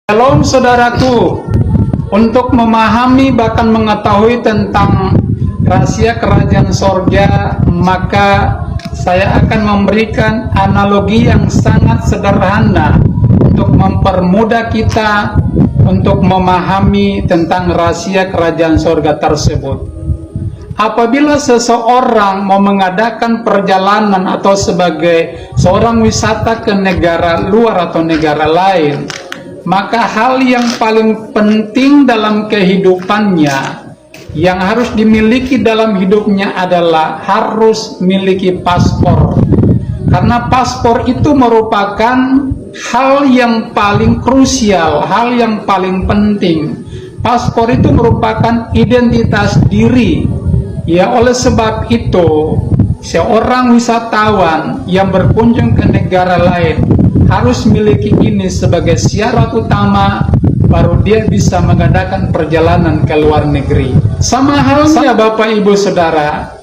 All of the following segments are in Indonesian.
Shalom saudaraku, untuk memahami bahkan mengetahui tentang rahasia kerajaan sorga, maka saya akan memberikan analogi yang sangat sederhana untuk mempermudah kita untuk memahami tentang rahasia kerajaan sorga tersebut. Apabila seseorang mau mengadakan perjalanan atau sebagai seorang wisata ke negara luar atau negara lain, maka hal yang paling penting dalam kehidupannya yang harus dimiliki dalam hidupnya adalah harus memiliki paspor. Karena paspor itu merupakan hal yang paling krusial, hal yang paling penting. Paspor itu merupakan identitas diri. Ya, oleh sebab itu, seorang wisatawan yang berkunjung ke negara lain harus memiliki ini sebagai syarat utama, baru dia bisa mengadakan perjalanan ke luar negeri. Sama halnya Bapak Ibu Saudara,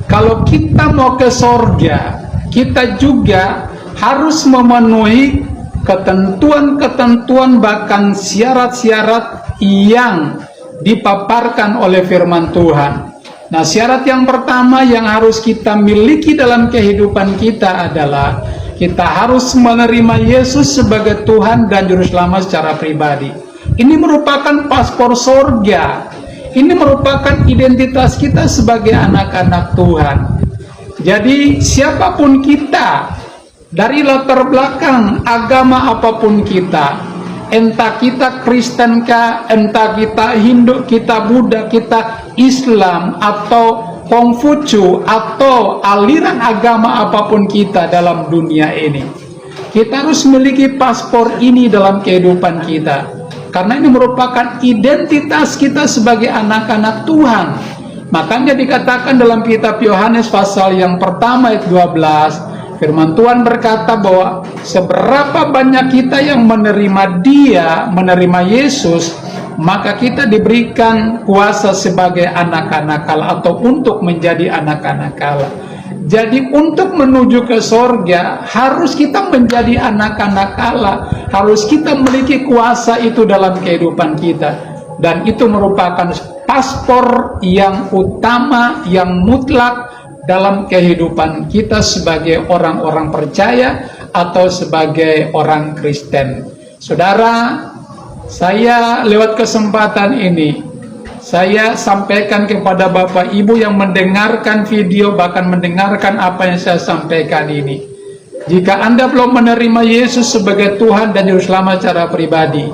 kalau kita mau ke sorga, kita juga harus memenuhi ketentuan-ketentuan bahkan syarat-syarat yang dipaparkan oleh firman Tuhan. Nah, syarat yang pertama yang harus kita miliki dalam kehidupan kita adalah kita harus menerima Yesus sebagai Tuhan dan Juru Selamat secara pribadi. Ini merupakan paspor sorga. Ini merupakan identitas kita sebagai anak-anak Tuhan. Jadi siapapun kita, dari latar belakang agama apapun kita, entah kita Kristen kah, entah kita Hindu, kita Buddha, kita Islam, atau Kongfucu, atau aliran agama apapun kita dalam dunia ini, kita harus memiliki paspor ini dalam kehidupan kita, karena ini merupakan identitas kita sebagai anak-anak Tuhan. Makanya dikatakan dalam kitab Yohanes pasal yang pertama ayat 12, firman Tuhan berkata bahwa seberapa banyak kita yang menerima Dia, menerima Yesus, maka kita diberikan kuasa sebagai anak-anak Allah atau untuk menjadi anak-anak Allah. Jadi untuk menuju ke sorga harus kita menjadi anak-anak Allah, harus kita memiliki kuasa itu dalam kehidupan kita, dan itu merupakan paspor yang utama, yang mutlak dalam kehidupan kita sebagai orang-orang percaya atau sebagai orang Kristen. Saudara, saya lewat kesempatan ini, saya sampaikan kepada Bapak Ibu yang mendengarkan video, bahkan mendengarkan apa yang saya sampaikan ini. Jika Anda belum menerima Yesus sebagai Tuhan dan Juru Selamat secara pribadi,